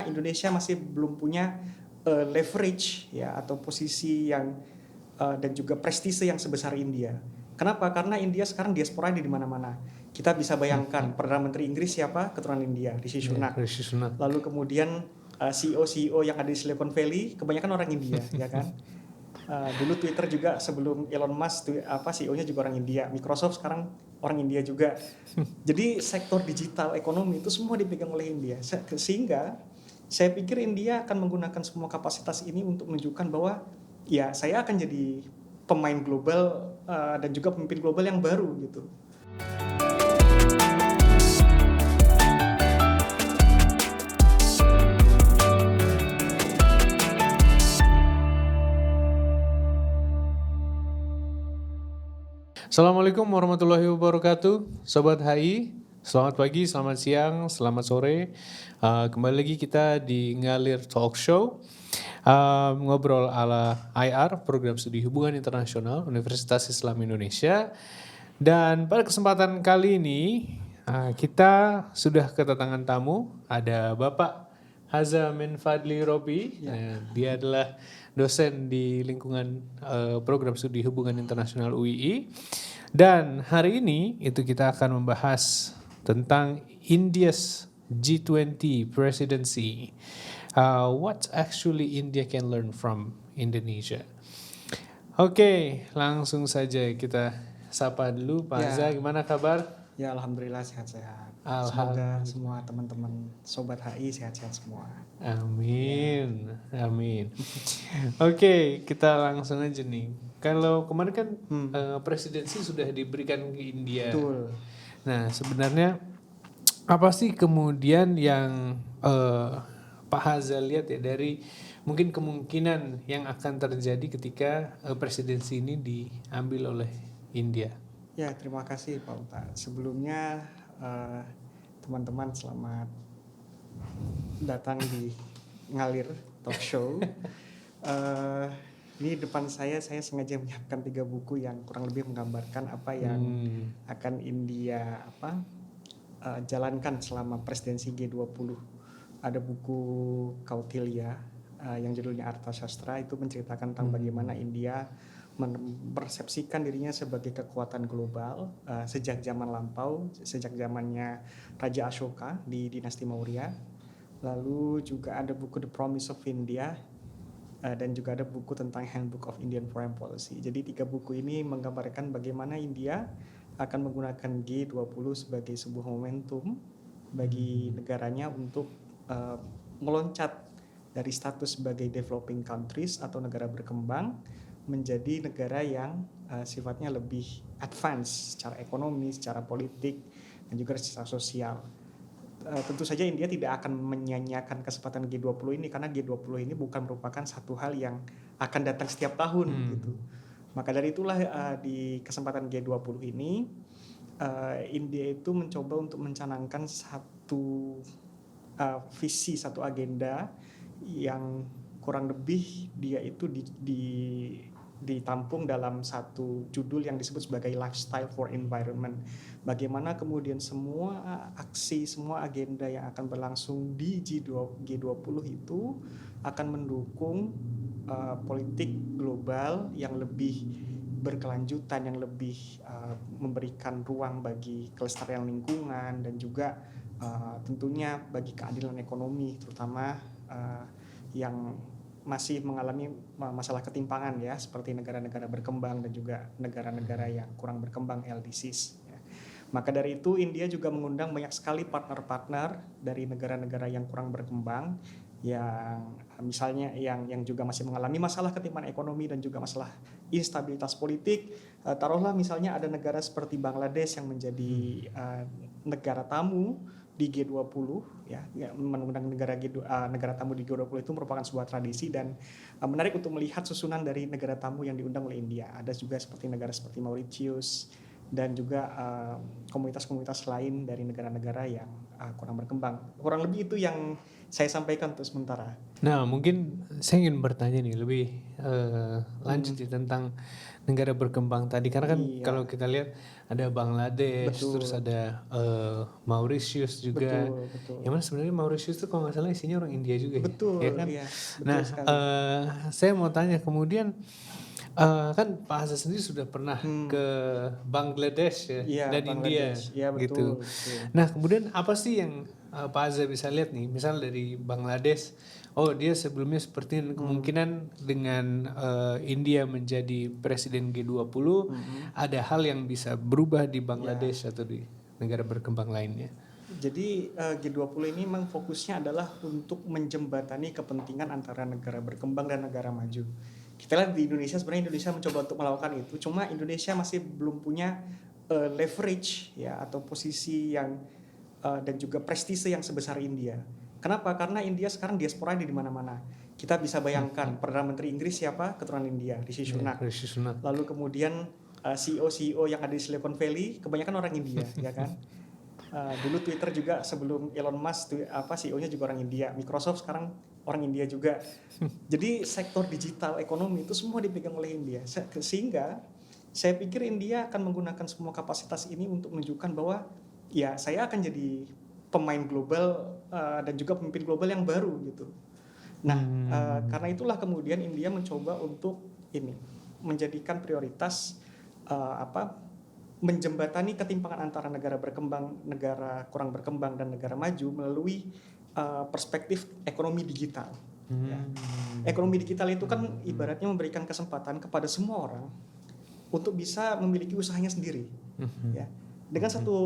Indonesia masih belum punya leverage ya atau posisi yang dan juga prestise yang sebesar India. Kenapa? Karena India sekarang diaspora di mana-mana. Kita bisa bayangkan Perdana Menteri Inggris siapa? Keturunan India, Rishi Sunak. Rishi Sunak. Lalu kemudian CEO yang ada di Silicon Valley kebanyakan orang India, ya kan? Dulu Twitter juga sebelum Elon Musk CEO-nya juga orang India. Microsoft sekarang orang India juga. Jadi sektor digital ekonomi itu semua dipegang oleh India. Sehingga saya pikir India akan menggunakan semua kapasitas ini untuk menunjukkan bahwa ya saya akan jadi pemain global dan juga pemimpin global yang baru gitu. Assalamualaikum warahmatullahi wabarakatuh, Sobat HI. Selamat pagi, selamat siang, selamat sore. Kembali lagi kita di Ngalir Talk Show. Ngobrol ala IR, Program Studi Hubungan Internasional Universitas Islam Indonesia. Dan pada kesempatan kali ini kita sudah kedatangan tamu. Ada Bapak Hazamin Fadli Robi. Dia adalah dosen di lingkungan Program Studi Hubungan Internasional UII. Dan hari ini itu kita akan membahas tentang India's G20 presidency. What actually India can learn from Indonesia? Oke, langsung saja kita sapa dulu Pak Haza, gimana kabar? Ya alhamdulillah sehat-sehat. Semoga semua teman-teman Sobat HI sehat-sehat semua. Amin, amin. Oke, kita langsung aja nih. Kalau kemarin kan presidensi sudah diberikan ke India. Betul. Nah sebenarnya apa sih kemudian yang Pak Haza lihat ya dari mungkin kemungkinan yang akan terjadi ketika presidensi ini diambil oleh India? Ya terima kasih Pak Uta. Sebelumnya teman-teman selamat datang di Ngalir Talk Show. Ini depan saya sengaja menyiapkan 3 buku yang kurang lebih menggambarkan apa yang akan India jalankan selama presidensi G20. Ada buku Kautilya yang judulnya Arthasastra, itu menceritakan tentang bagaimana India mempersepsikan dirinya sebagai kekuatan global sejak zaman lampau, sejak zamannya Raja Ashoka di dinasti Maurya. Lalu juga ada buku The Promise of India dan juga ada buku tentang Handbook of Indian Foreign Policy. Jadi 3 buku ini menggambarkan bagaimana India akan menggunakan G20 sebagai sebuah momentum bagi negaranya untuk meloncat dari status sebagai developing countries atau negara berkembang menjadi negara yang sifatnya lebih advance secara ekonomi, secara politik, dan juga secara sosial. Tentu saja India tidak akan menyanyiakan kesempatan G20 ini karena G20 ini bukan merupakan satu hal yang akan datang setiap tahun gitu. Maka dari itulah di kesempatan G20 ini India itu mencoba untuk mencanangkan satu visi, satu agenda yang kurang lebih dia itu ditampung dalam satu judul yang disebut sebagai Lifestyle for Environment. Bagaimana kemudian semua aksi, semua agenda yang akan berlangsung di G20 itu akan mendukung politik global yang lebih berkelanjutan, yang lebih memberikan ruang bagi kelestarian lingkungan dan juga tentunya bagi keadilan ekonomi, terutama yang masih mengalami masalah ketimpangan ya, seperti negara-negara berkembang dan juga negara-negara yang kurang berkembang, LDCs ya. Maka dari itu India juga mengundang banyak sekali partner-partner dari negara-negara yang kurang berkembang, yang misalnya yang juga masih mengalami masalah ketimpangan ekonomi dan juga masalah instabilitas politik. Taruhlah misalnya ada negara seperti Bangladesh yang menjadi negara tamu di G20 ya, mengundang negara tamu di G20 itu merupakan sebuah tradisi dan menarik untuk melihat susunan dari negara tamu yang diundang oleh India. Ada juga negara seperti Mauritius dan juga komunitas-komunitas lain dari negara-negara yang kurang berkembang. Kurang lebih itu yang saya sampaikan untuk sementara. Nah, mungkin saya ingin bertanya nih lebih lanjut ya tentang negara berkembang tadi, karena kan Iya. kalau kita lihat ada Bangladesh, Betul. terus ada Mauritius juga. Betul. Yang mana sebenarnya Mauritius itu kalau nggak salah isinya orang India juga Betul, ya kan? iya, betul Nah, sekali. saya mau tanya kemudian, kan Pak Hasan sendiri sudah pernah ke Bangladesh ya Iya, dan India Bangladesh. Iya, gitu. betul. Nah, kemudian apa sih yang Pak Azza bisa lihat nih, misal dari Bangladesh, oh dia sebelumnya seperti ini, kemungkinan dengan India menjadi presiden G20, ada hal yang bisa berubah di Bangladesh atau di negara berkembang lainnya. Jadi G20 ini memang fokusnya adalah untuk menjembatani kepentingan antara negara berkembang dan negara maju. Kita lihat di Indonesia, sebenarnya Indonesia mencoba untuk melakukan itu, cuma Indonesia masih belum punya leverage ya atau posisi yang dan juga prestise yang sebesar India. Kenapa? Karena India sekarang diaspora di mana-mana. Kita bisa bayangkan Perdana Menteri Inggris siapa? Keturunan India, Rishi Sunak. Rishi Sunak. Lalu kemudian CEO yang ada di Silicon Valley kebanyakan orang India, ya kan? Dulu Twitter juga sebelum Elon Musk CEO-nya juga orang India, Microsoft sekarang orang India juga. Jadi sektor digital ekonomi itu semua dipegang oleh India. Sehingga saya pikir India akan menggunakan semua kapasitas ini untuk menunjukkan bahwa ya saya akan jadi pemain global dan juga pemimpin global yang baru gitu. Nah, karena itulah kemudian India mencoba untuk ini menjadikan prioritas menjembatani ketimpangan antara negara berkembang, negara kurang berkembang dan negara maju melalui perspektif ekonomi digital. Ya. Ekonomi digital itu kan ibaratnya memberikan kesempatan kepada semua orang untuk bisa memiliki usahanya sendiri. Ya. Dengan satu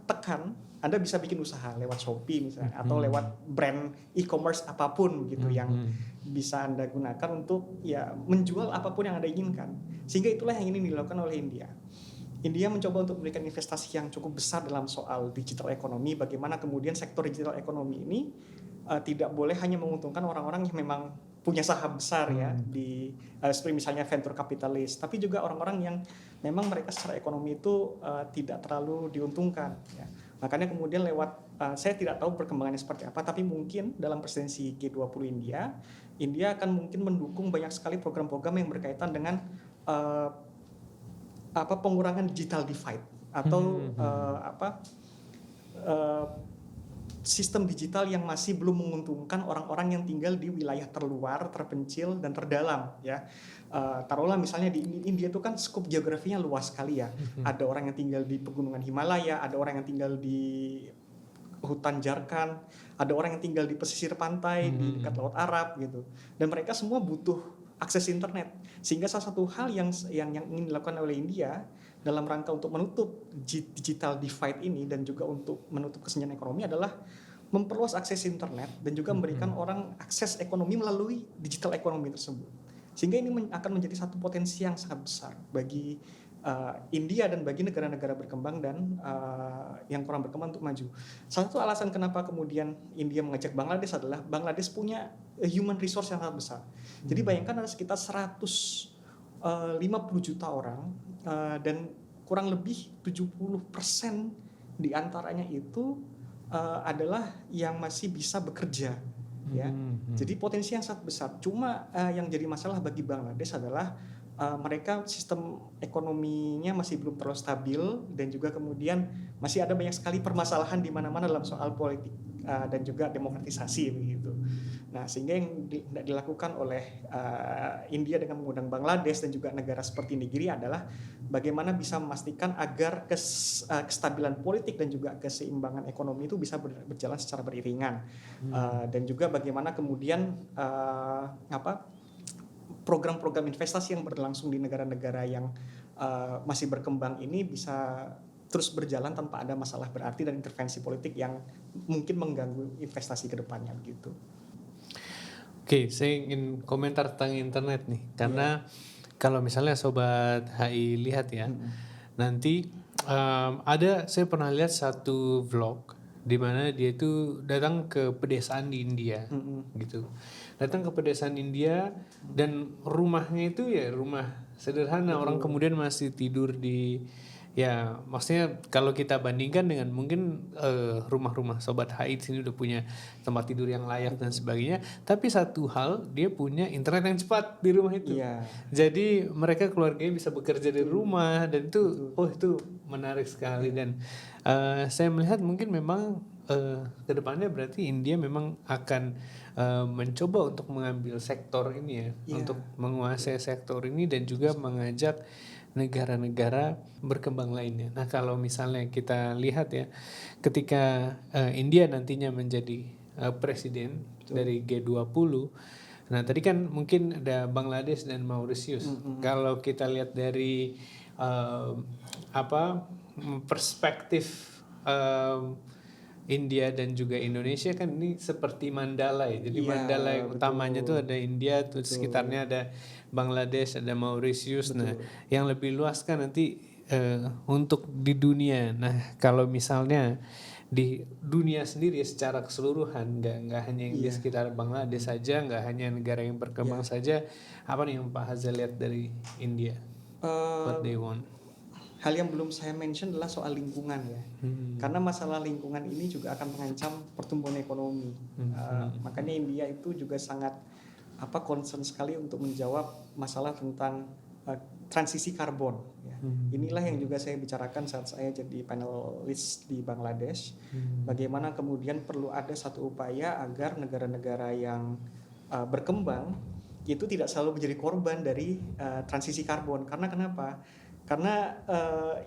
tekan, Anda bisa bikin usaha lewat Shopee misalnya atau lewat brand e-commerce apapun gitu yang bisa Anda gunakan untuk ya menjual apapun yang Anda inginkan. Sehingga itulah yang ini dilakukan oleh India. India mencoba untuk memberikan investasi yang cukup besar dalam soal digital ekonomi, bagaimana kemudian sektor digital ekonomi ini tidak boleh hanya menguntungkan orang-orang yang memang punya saham besar ya di seperti misalnya venture capitalist, tapi juga orang-orang yang memang mereka secara ekonomi itu tidak terlalu diuntungkan ya. Makanya kemudian lewat saya tidak tahu perkembangannya seperti apa, tapi mungkin dalam presidensi G20 India akan mungkin mendukung banyak sekali program-program yang berkaitan dengan pengurangan digital divide atau sistem digital yang masih belum menguntungkan orang-orang yang tinggal di wilayah terluar, terpencil dan terdalam ya. Taruhlah misalnya di India itu kan skop geografinya luas sekali ya. Ada orang yang tinggal di pegunungan Himalaya, ada orang yang tinggal di hutan Jharkhand, ada orang yang tinggal di pesisir pantai di dekat Laut Arab gitu. Dan mereka semua butuh akses internet. Sehingga salah satu hal yang ingin dilakukan oleh India dalam rangka untuk menutup digital divide ini dan juga untuk menutup kesenjangan ekonomi adalah memperluas akses internet dan juga memberikan orang akses ekonomi melalui digital ekonomi tersebut. Sehingga ini akan menjadi satu potensi yang sangat besar bagi India dan bagi negara-negara berkembang dan yang kurang berkembang untuk maju. Salah satu alasan kenapa kemudian India mengajak Bangladesh adalah Bangladesh punya human resource yang sangat besar. Jadi bayangkan ada sekitar 150 juta orang dan kurang lebih 70% di antaranya itu adalah yang masih bisa bekerja. Ya. Jadi potensi yang sangat besar. Cuma yang jadi masalah bagi Bangladesh adalah mereka sistem ekonominya masih belum terlalu stabil dan juga kemudian masih ada banyak sekali permasalahan di mana-mana dalam soal politik dan juga demokratisasi begitu. Nah, sehingga yang dilakukan oleh India dengan mengundang Bangladesh dan juga negara seperti Nigeria adalah bagaimana bisa memastikan agar kestabilan politik dan juga keseimbangan ekonomi itu bisa berjalan secara beriringan dan juga bagaimana kemudian program-program investasi yang berlangsung di negara-negara yang masih berkembang ini bisa terus berjalan tanpa ada masalah berarti dan intervensi politik yang mungkin mengganggu investasi ke depannya gitu. Oke, saya ingin komentar tentang internet nih, karena kalau misalnya Sobat HI lihat ya, nanti saya pernah lihat satu vlog di mana dia itu datang ke pedesaan di India, gitu. Datang ke pedesaan India dan rumahnya itu ya rumah sederhana, orang kemudian masih tidur di Ya, maksudnya kalau kita bandingkan dengan mungkin rumah-rumah Sobat HI di sini udah punya tempat tidur yang layak dan sebagainya, tapi satu hal dia punya internet yang cepat di rumah itu. Iya. Jadi mereka keluarganya bisa bekerja dari rumah dan itu itu menarik sekali dan saya melihat mungkin memang kedepannya berarti India memang akan mencoba untuk mengambil sektor ini ya, untuk menguasai sektor ini dan juga mengajak negara-negara berkembang lainnya. Nah, kalau misalnya kita lihat ya, ketika India nantinya menjadi presiden dari G20, nah tadi kan mungkin ada Bangladesh dan Mauritius. Kalau kita lihat dari perspektif India dan juga Indonesia kan ini seperti Mandala ya. Jadi Mandala yang utamanya tuh ada India, tuh sekitarnya ada Bangladesh, ada Mauritius. Nah, yang lebih luas kan nanti untuk di dunia. Nah, kalau misalnya di dunia sendiri secara keseluruhan, nggak hanya yang di sekitar Bangladesh saja, nggak hanya negara yang berkembang saja. Apa nih yang Pak Hazal lihat dari India? What they want? Hal yang belum saya mention adalah soal lingkungan ya, karena masalah lingkungan ini juga akan mengancam pertumbuhan ekonomi. Makanya India itu juga sangat concern sekali untuk menjawab masalah tentang transisi karbon. Ya. Inilah yang juga saya bicarakan saat saya jadi panelis di Bangladesh. Bagaimana kemudian perlu ada satu upaya agar negara-negara yang berkembang itu tidak selalu menjadi korban dari transisi karbon. Karena kenapa? Karena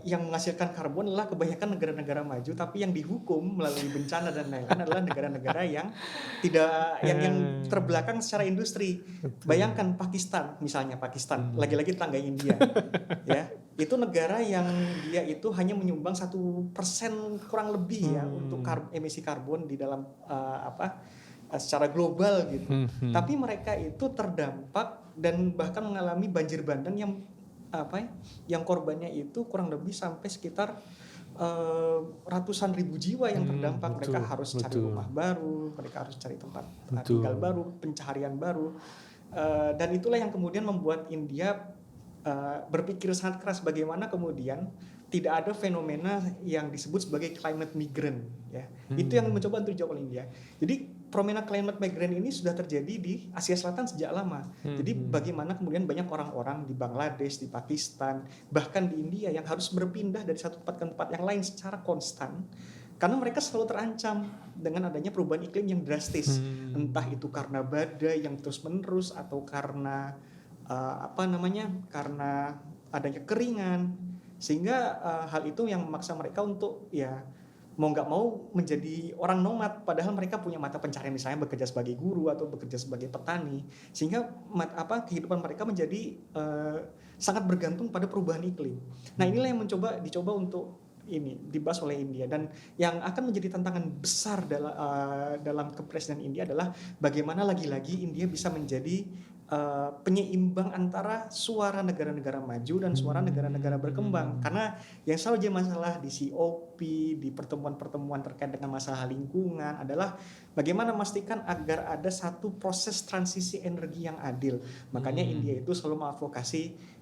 yang menghasilkan karbon adalah kebanyakan negara-negara maju, tapi yang dihukum melalui bencana dan lain-lain adalah negara-negara yang tidak yang terbelakang secara industri. Bayangkan Pakistan, misalnya Pakistan, lagi-lagi tetangga India, ya itu negara yang dia itu hanya menyumbang 1% kurang lebih ya untuk emisi karbon di dalam secara global gitu. Tapi mereka itu terdampak dan bahkan mengalami banjir bandang yang korbannya itu kurang lebih sampai sekitar ratusan ribu jiwa yang terdampak. Mereka harus cari rumah baru, mereka harus cari tempat tinggal baru, pencaharian baru, dan itulah yang kemudian membuat India berpikir sangat keras bagaimana kemudian tidak ada fenomena yang disebut sebagai climate migrant ya. Itu yang mencoba untuk dijawab oleh India. Jadi fenomena climate migrant ini sudah terjadi di Asia Selatan sejak lama. Jadi bagaimana kemudian banyak orang-orang di Bangladesh, di Pakistan, bahkan di India yang harus berpindah dari satu tempat ke tempat yang lain secara konstan karena mereka selalu terancam dengan adanya perubahan iklim yang drastis. Entah itu karena badai yang terus-menerus atau karena karena adanya keringan, sehingga hal itu yang memaksa mereka untuk ya mau nggak mau menjadi orang nomad, padahal mereka punya mata pencaharian misalnya bekerja sebagai guru atau bekerja sebagai petani, sehingga kehidupan mereka menjadi sangat bergantung pada perubahan iklim. Nah inilah yang dicoba untuk ini dibahas oleh India, dan yang akan menjadi tantangan besar dalam kepresidenan India adalah bagaimana lagi-lagi India bisa menjadi penyeimbang antara suara negara-negara maju dan suara negara-negara berkembang. Karena yang selalu jadi masalah di COP, di pertemuan-pertemuan terkait dengan masalah lingkungan adalah bagaimana memastikan agar ada satu proses transisi energi yang adil. Makanya India itu selalu mengadvokasi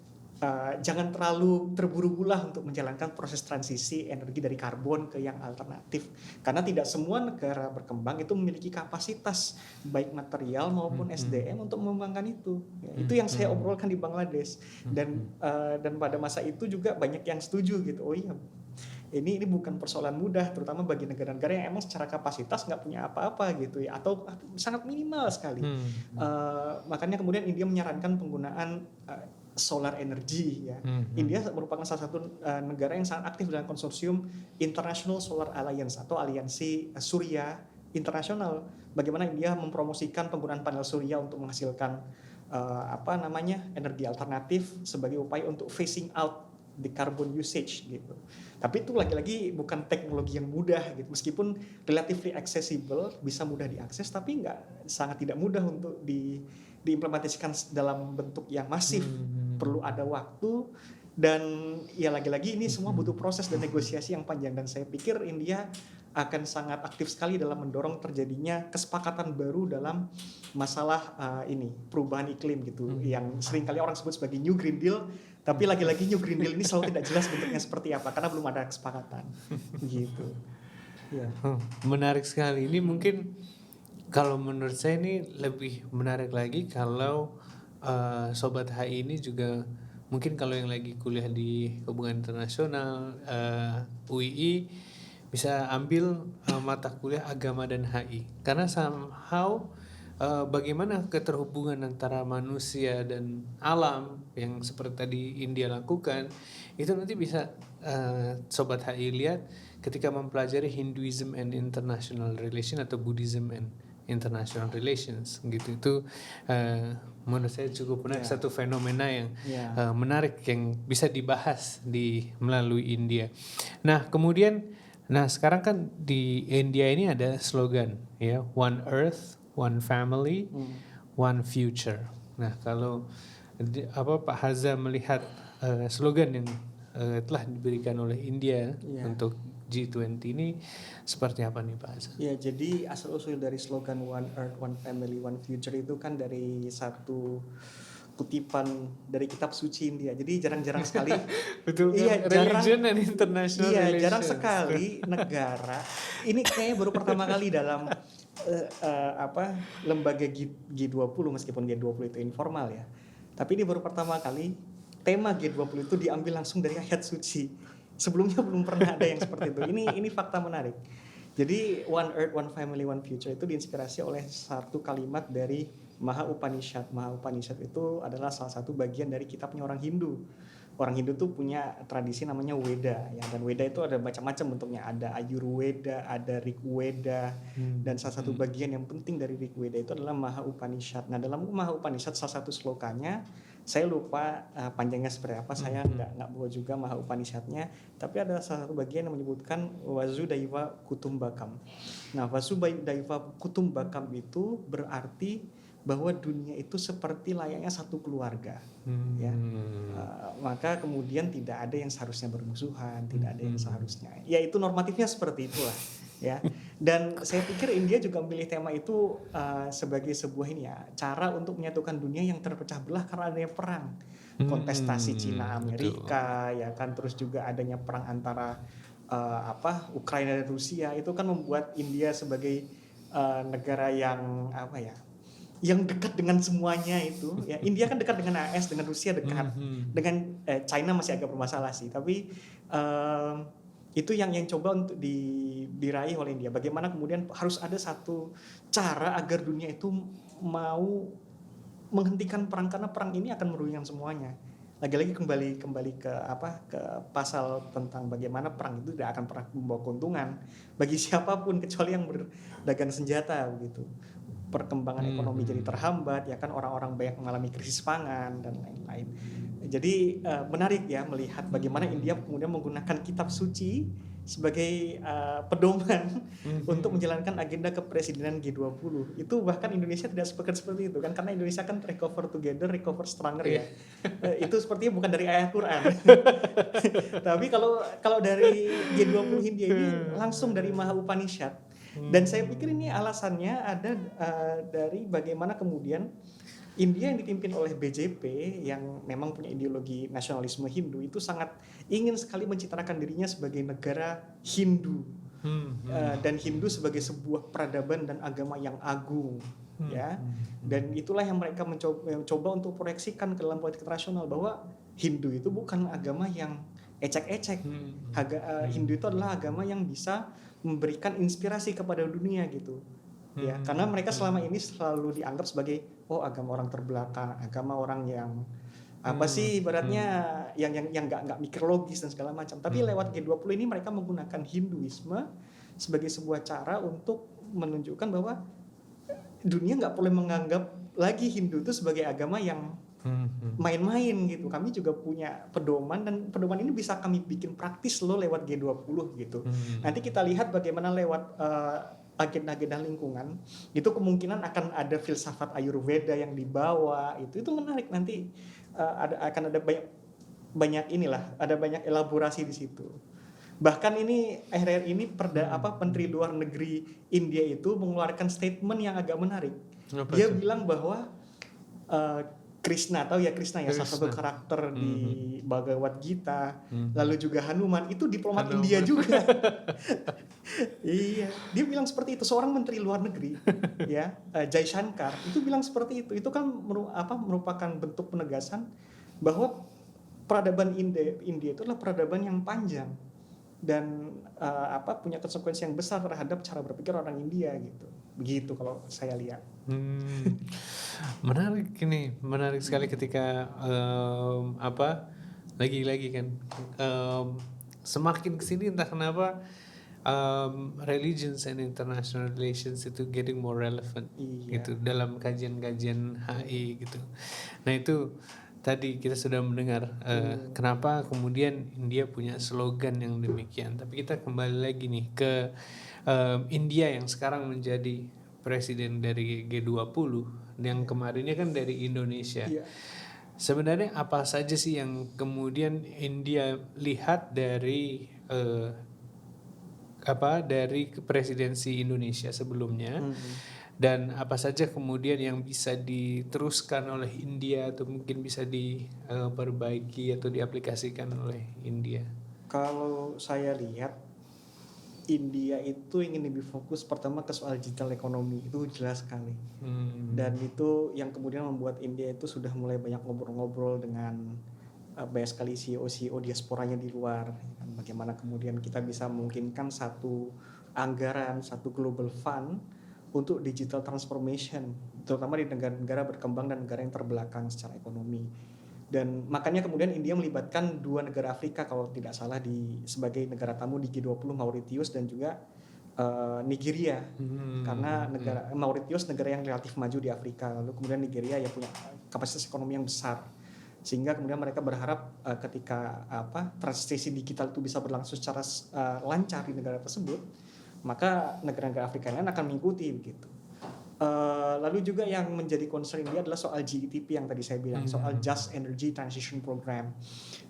jangan terlalu terburu-buru untuk menjalankan proses transisi energi dari karbon ke yang alternatif, karena tidak semua negara berkembang itu memiliki kapasitas baik material maupun SDM untuk mengembangkan itu. Ya, itu yang saya obrolkan di Bangladesh, dan pada masa itu juga banyak yang setuju gitu. Oh iya, ini bukan persoalan mudah, terutama bagi negara-negara yang emang secara kapasitas nggak punya apa-apa gitu ya, atau sangat minimal sekali. Makanya kemudian India menyarankan penggunaan solar energy ya. India merupakan salah satu negara yang sangat aktif dalam konsorsium International Solar Alliance atau aliansi surya internasional. Bagaimana India mempromosikan penggunaan panel surya untuk menghasilkan energi alternatif sebagai upaya untuk phasing out the carbon usage gitu. Tapi itu lagi-lagi bukan teknologi yang mudah gitu. Meskipun relatively accessible, bisa mudah diakses, tapi sangat tidak mudah untuk diimplementasikan dalam bentuk yang masif. Perlu ada waktu, dan ya lagi-lagi ini semua butuh proses dan negosiasi yang panjang, dan saya pikir India akan sangat aktif sekali dalam mendorong terjadinya kesepakatan baru dalam masalah ini perubahan iklim gitu, yang seringkali orang sebut sebagai New Green Deal, tapi lagi-lagi New Green Deal ini selalu tidak jelas bentuknya seperti apa karena belum ada kesepakatan gitu. Ya. Menarik sekali. Ini mungkin kalau menurut saya ini lebih menarik lagi kalau Sobat HI ini juga mungkin kalau yang lagi kuliah di hubungan internasional UII bisa ambil mata kuliah agama dan HI karena somehow bagaimana keterhubungan antara manusia dan alam yang seperti tadi India lakukan itu nanti bisa Sobat HI lihat ketika mempelajari Hinduism and International Relation atau Buddhism and International Relations gitu. Itu menurut saya cukup menarik, satu fenomena yang menarik yang bisa dibahas melalui India. Nah kemudian sekarang kan di India ini ada slogan ya, One Earth, One Family, One Future. Nah kalau Pak Haza melihat slogan yang telah diberikan oleh India untuk G20 ini seperti apa nih Pak Haza? Ya, jadi asal-usul dari slogan One Earth, One Family, One Future itu kan dari satu kutipan dari kitab suci India. Jadi jarang-jarang sekali betul kan? Religion and international relations. Jarang sekali negara ini kayaknya baru pertama kali dalam lembaga G20, meskipun G20 itu informal ya. Tapi ini baru pertama kali tema G20 itu diambil langsung dari ayat suci. Sebelumnya belum pernah ada yang seperti itu. Ini fakta menarik. Jadi One Earth, One Family, One Future itu diinspirasi oleh satu kalimat dari Maha Upanishad. Maha Upanishad itu adalah salah satu bagian dari kitabnya orang Hindu. Orang Hindu tuh punya tradisi namanya Weda ya, dan Weda itu ada macam-macam bentuknya, ada Ayurveda, ada Rigveda, dan salah satu bagian yang penting dari Rigveda itu adalah Maha Upanishad. Nah dalam Maha Upanishad salah satu slokanya saya lupa panjangnya seperti apa, saya nggak bawa juga Maha Upanishadnya, tapi ada salah satu bagian yang menyebutkan Vasudhaiva Kutumbakam. Nah Vasudhaiva Kutumbakam itu berarti bahwa dunia itu seperti layaknya satu keluarga, ya. Maka kemudian tidak ada yang seharusnya bermusuhan, tidak ada yang seharusnya. Ya itu normatifnya seperti itulah, ya. Dan saya pikir India juga memilih tema itu sebagai sebuah cara untuk menyatukan dunia yang terpecah belah karena adanya perang, kontestasi Cina Amerika, ya kan. Terus juga adanya perang antara Ukraina dan Rusia, itu kan membuat India sebagai negara yang yang dekat dengan semuanya itu ya. India kan dekat dengan AS, dengan Rusia dekat, dengan China masih agak bermasalah sih, tapi itu yang coba untuk diraih oleh India. Bagaimana kemudian harus ada satu cara agar dunia itu mau menghentikan perang, karena perang ini akan merugikan semuanya. Lagi-lagi kembali ke pasal tentang bagaimana perang itu tidak akan pernah membawa keuntungan bagi siapapun kecuali yang berdagang senjata begitu. Perkembangan ekonomi jadi terhambat, ya kan, orang-orang banyak mengalami krisis pangan dan lain-lain. Jadi menarik ya melihat bagaimana India kemudian menggunakan kitab suci sebagai pedoman untuk menjalankan agenda kepresidenan G20. Itu bahkan Indonesia tidak sepakat seperti itu kan, karena Indonesia kan recover together, recover stronger ya. Itu sepertinya bukan dari ayat Quran. Tapi kalau dari G20 India ini langsung dari Maha Upanishad. Dan saya pikir ini alasannya ada dari bagaimana kemudian India yang dipimpin oleh BJP yang memang punya ideologi nasionalisme Hindu itu sangat ingin sekali mencitrakan dirinya sebagai negara Hindu, dan Hindu sebagai sebuah peradaban dan agama yang agung, ya. Dan itulah yang mereka mencoba untuk proyeksikan ke dalam politik internasional, bahwa Hindu itu bukan agama yang ecek-ecek. Hindu itu adalah agama yang bisa memberikan inspirasi kepada dunia gitu. Ya, karena mereka selama ini selalu dianggap sebagai agama orang terbelakang, agama orang yang ibaratnya yang nggak mikir logis dan segala macam. Tapi lewat G20 ini mereka menggunakan Hinduisme sebagai sebuah cara untuk menunjukkan bahwa dunia nggak boleh menganggap lagi Hindu itu sebagai agama yang main-main gitu. Kami juga punya pedoman, dan pedoman ini bisa kami bikin praktis loh lewat G20 gitu. Nanti kita lihat bagaimana lewat agenda-agenda lingkungan itu kemungkinan akan ada filsafat Ayurveda yang dibawa. Itu menarik, nanti akan ada banyak elaborasi di situ. Bahkan ini akhir-akhir ini Menteri Luar Negeri India itu mengeluarkan statement yang agak menarik. Apa Dia tuh? bilang bahwa Krishna, tahu ya Krishna ya, salah satu Krishna. karakter di Bhagavad Gita, Mhm. lalu juga Hanuman itu diplomat Hanuman. India juga. Iya, dia bilang seperti itu, seorang menteri luar negeri ya, Jai Shankar itu bilang seperti itu. Itu kan merupakan bentuk penegasan bahwa peradaban India itu adalah peradaban yang panjang dan punya konsekuensi yang besar terhadap cara berpikir orang India gitu. Begitu kalau saya lihat. Menarik sekali ketika lagi-lagi kan semakin kesini entah kenapa religions and international relations itu getting more relevant gitu dalam kajian-kajian HI gitu. Nah itu tadi kita sudah mendengar kenapa kemudian India punya slogan yang demikian. Tapi kita kembali lagi nih ke India yang sekarang menjadi presiden dari G20 yang kemarinnya kan dari Indonesia. Iya. Sebenarnya apa saja sih yang kemudian India lihat dari dari presidensi Indonesia sebelumnya dan apa saja kemudian yang bisa diteruskan oleh India atau mungkin bisa diperbaiki atau diaplikasikan oleh India? Kalau saya lihat India itu ingin lebih fokus pertama ke soal digital ekonomi, itu jelas sekali. Dan itu yang kemudian membuat India itu sudah mulai banyak ngobrol-ngobrol dengan banyak sekali CEO diasporanya di luar. Bagaimana kemudian kita bisa memungkinkan satu anggaran, satu global fund untuk digital transformation, terutama di negara-negara berkembang dan negara yang terbelakang secara ekonomi. Dan makanya kemudian India melibatkan 2 negara Afrika kalau tidak salah sebagai negara tamu di G20, Mauritius dan juga Nigeria. Karena Mauritius negara yang relatif maju di Afrika, lalu kemudian Nigeria yang punya kapasitas ekonomi yang besar. Sehingga kemudian mereka berharap ketika transisi digital itu bisa berlangsung secara lancar di negara tersebut, maka negara-negara Afrika lain akan mengikuti begitu. Lalu juga yang menjadi concern dia adalah soal GETP yang tadi saya bilang, soal Just Energy Transition Program.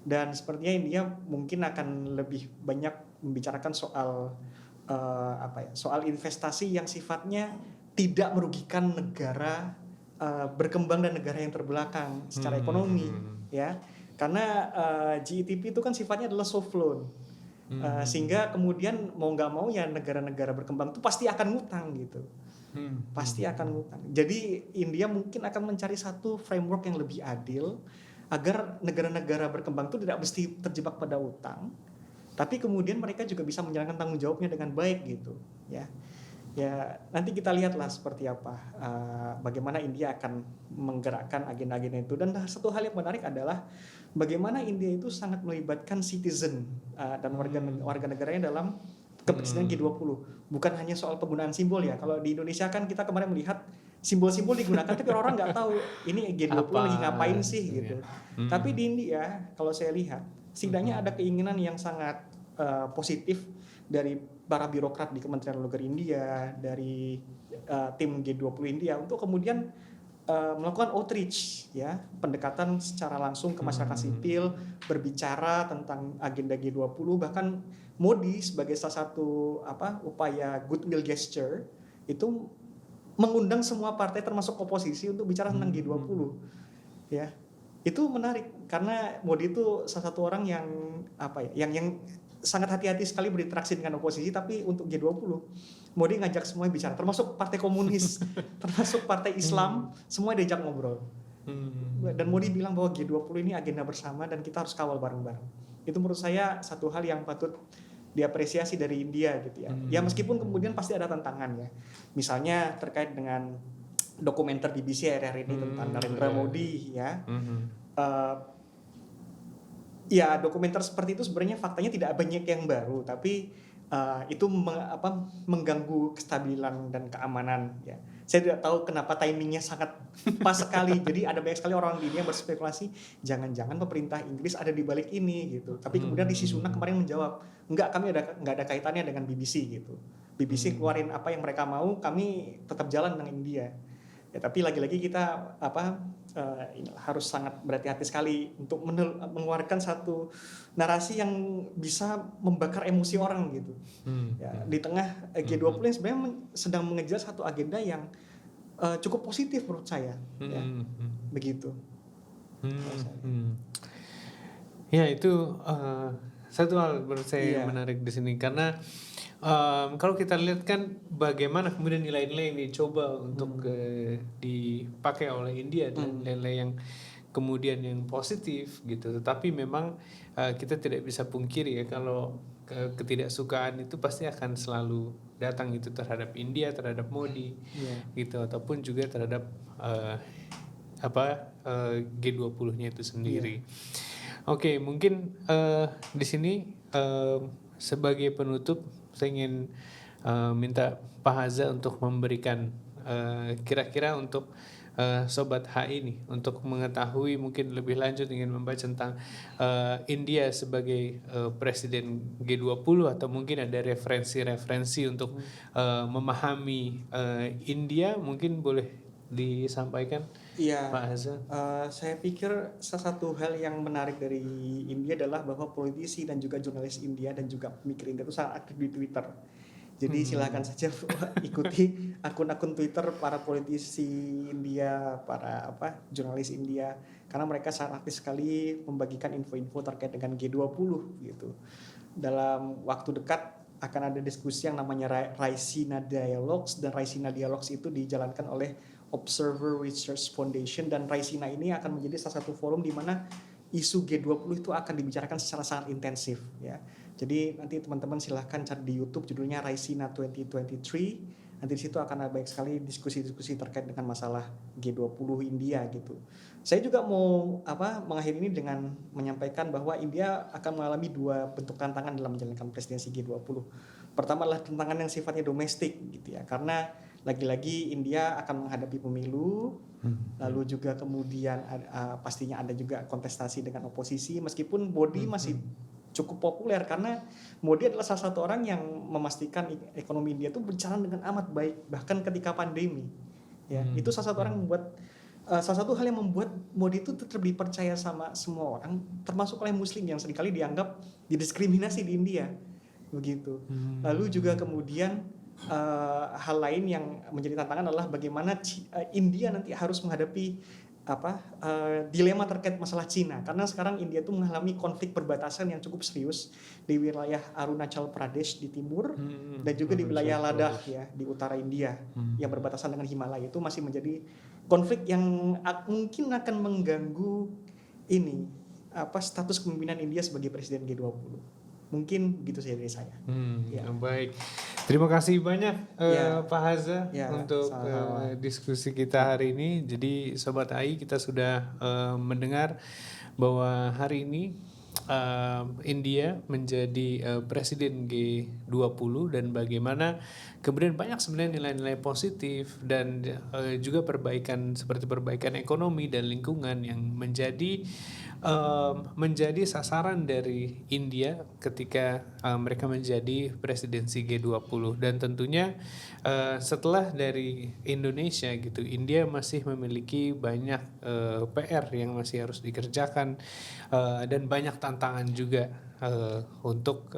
Dan sepertinya India mungkin akan lebih banyak membicarakan soal soal investasi yang sifatnya tidak merugikan negara berkembang dan negara yang terbelakang secara ekonomi, ya. Karena GETP itu kan sifatnya adalah soft loan. Sehingga kemudian mau nggak mau ya negara-negara berkembang itu pasti akan ngutang gitu. Pasti akan ngutang. Jadi India mungkin akan mencari satu framework yang lebih adil agar negara-negara berkembang itu tidak mesti terjebak pada utang, tapi kemudian mereka juga bisa menjalankan tanggung jawabnya dengan baik gitu, ya. Ya nanti kita lihatlah seperti apa bagaimana India akan menggerakkan agenda-agenda itu. Dan satu hal yang menarik adalah bagaimana India itu sangat melibatkan citizen dan warga negaranya dalam kepresidenan G20. Bukan hanya soal penggunaan simbol ya. Kalau di Indonesia kan kita kemarin melihat simbol-simbol digunakan tapi orang nggak tahu ini G20 lagi ngapain sih gitu. Tapi di India kalau saya lihat setidaknya ada keinginan yang sangat positif dari para birokrat di Kementerian Luar Negeri India, dari tim G20 India untuk kemudian melakukan outreach, ya, pendekatan secara langsung ke masyarakat sipil, berbicara tentang agenda G20. Bahkan Modi sebagai salah satu upaya goodwill gesture itu mengundang semua partai termasuk oposisi untuk bicara tentang G20, ya. Itu menarik karena Modi itu salah satu orang yang yang sangat hati-hati sekali berinteraksi dengan oposisi, tapi untuk G20 Modi ngajak semua bicara, termasuk partai komunis, termasuk partai Islam, semua diajak ngobrol. Dan Modi bilang bahwa G20 ini agenda bersama dan kita harus kawal bareng-bareng. Itu menurut saya satu hal yang patut diapresiasi dari India gitu ya. Ya meskipun kemudian pasti ada tantangan ya. Misalnya terkait dengan dokumenter BBC akhir-akhir ini tentang Narendra Modi ya. Ya dokumenter seperti itu sebenarnya faktanya tidak banyak yang baru, tapi itu mengganggu kestabilan dan keamanan ya. Saya tidak tahu kenapa timingnya sangat pas sekali. Jadi ada banyak sekali orang di dunia yang berspekulasi jangan-jangan pemerintah Inggris ada di balik ini gitu. Tapi kemudian Rishi Sunak kemarin menjawab, enggak, kami nggak ada kaitannya dengan BBC gitu. BBC keluarin apa yang mereka mau, kami tetap jalan dengan India. Ya, tapi lagi-lagi kita harus sangat berhati-hati sekali untuk mengeluarkan satu narasi yang bisa membakar emosi orang gitu. Ya, di tengah G20 yang sebenarnya sedang mengejar satu agenda yang cukup positif menurut saya. Ya, begitu. Ya itu satu hal menurut saya yang menarik di sini karena kalau kita lihat kan bagaimana kemudian nilai-nilai yang dicoba untuk dipakai oleh India dan nilai-nilai yang kemudian yang positif gitu. Tetapi memang kita tidak bisa pungkiri ya kalau ketidaksukaan itu pasti akan selalu datang itu terhadap India, terhadap Modi gitu ataupun juga terhadap G20-nya itu sendiri. Oke, mungkin di sini sebagai penutup saya ingin minta Pak Haza untuk memberikan kira-kira untuk Sobat HI nih untuk mengetahui mungkin lebih lanjut ingin membaca tentang India sebagai presiden G20 atau mungkin ada referensi-referensi untuk memahami India mungkin boleh disampaikan. Iya, Pak Haza. Saya pikir salah satu hal yang menarik dari India adalah bahwa politisi dan juga jurnalis India dan juga pemikir India itu sangat aktif di Twitter. Jadi silakan saja ikuti akun-akun Twitter para politisi India, para jurnalis India, karena mereka sangat aktif sekali membagikan info-info terkait dengan G20 gitu. Dalam waktu dekat akan ada diskusi yang namanya Raisina Dialogues, dan Raisina Dialogues itu dijalankan oleh Observer Research Foundation, dan Raisina ini akan menjadi salah satu forum di mana isu G20 itu akan dibicarakan secara sangat intensif ya. Jadi nanti teman-teman silahkan cari di YouTube judulnya Raisina 2023. Nanti di situ akan ada banyak sekali diskusi-diskusi terkait dengan masalah G20 India gitu. Saya juga mau mengakhiri ini dengan menyampaikan bahwa India akan mengalami dua bentuk tantangan dalam menjalankan presidensi G20. Pertama adalah tantangan yang sifatnya domestik gitu ya. Karena lagi-lagi India akan menghadapi pemilu, lalu juga kemudian pastinya ada juga kontestasi dengan oposisi, meskipun Modi masih cukup populer karena Modi adalah salah satu orang yang memastikan ekonomi India itu berjalan dengan amat baik bahkan ketika pandemi. Ya, itu salah satu orang membuat salah satu hal yang membuat Modi itu tetap dipercaya sama semua orang, termasuk oleh Muslim yang seringkali dianggap didiskriminasi di India, begitu. Lalu juga kemudian hal lain yang menjadi tantangan adalah bagaimana India nanti harus menghadapi dilema terkait masalah Cina, karena sekarang India itu mengalami konflik perbatasan yang cukup serius di wilayah Arunachal Pradesh di timur dan juga di wilayah Ladakh ya di utara India yang berbatasan dengan Himalaya. Itu masih menjadi konflik yang mungkin akan mengganggu status kepemimpinan India sebagai presiden G20. Mungkin gitu saja dari saya. Baik, terima kasih banyak Pak Haza untuk diskusi kita hari ini. Jadi Sobat AI, kita sudah mendengar bahwa hari ini India menjadi presiden G20 dan bagaimana kemudian banyak sebenarnya nilai-nilai positif dan juga perbaikan seperti perbaikan ekonomi dan lingkungan yang menjadi sasaran dari India ketika mereka menjadi presidensi G20. Dan tentunya setelah dari Indonesia gitu, India masih memiliki banyak PR yang masih harus dikerjakan dan banyak tantangan juga untuk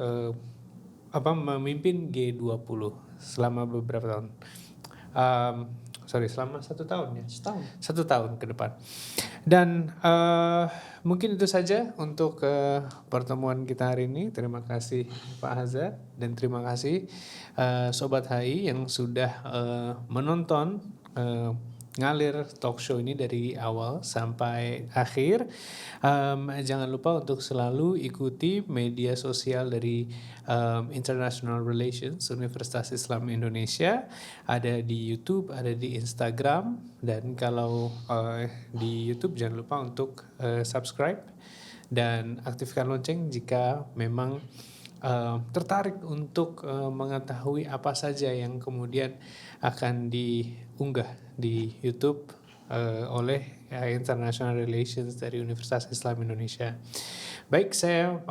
memimpin G20 selama beberapa tahun. Selama 1 tahun ya. 1 tahun ke depan. Dan mungkin itu saja untuk pertemuan kita hari ini. Terima kasih Pak Haza dan terima kasih Sobat HI yang sudah menonton ngalir talk show ini dari awal sampai akhir. Jangan lupa untuk selalu ikuti media sosial dari International Relations Universitas Islam Indonesia. Ada di YouTube, ada di Instagram, dan kalau di YouTube jangan lupa untuk subscribe dan aktifkan lonceng jika memang tertarik untuk mengetahui apa saja yang kemudian akan diunggah di YouTube oleh International Relations dari Universitas Islam Indonesia. Baik, saya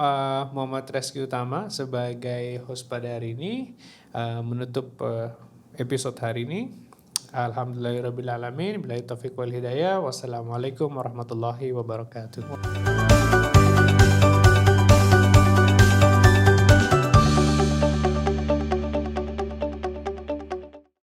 Muhammad Reski Utama sebagai host pada hari ini menutup episode hari ini. Alhamdulillahirabbil alamin. Billahi taufiq wal hidayah. Wassalamualaikum warahmatullahi wabarakatuh.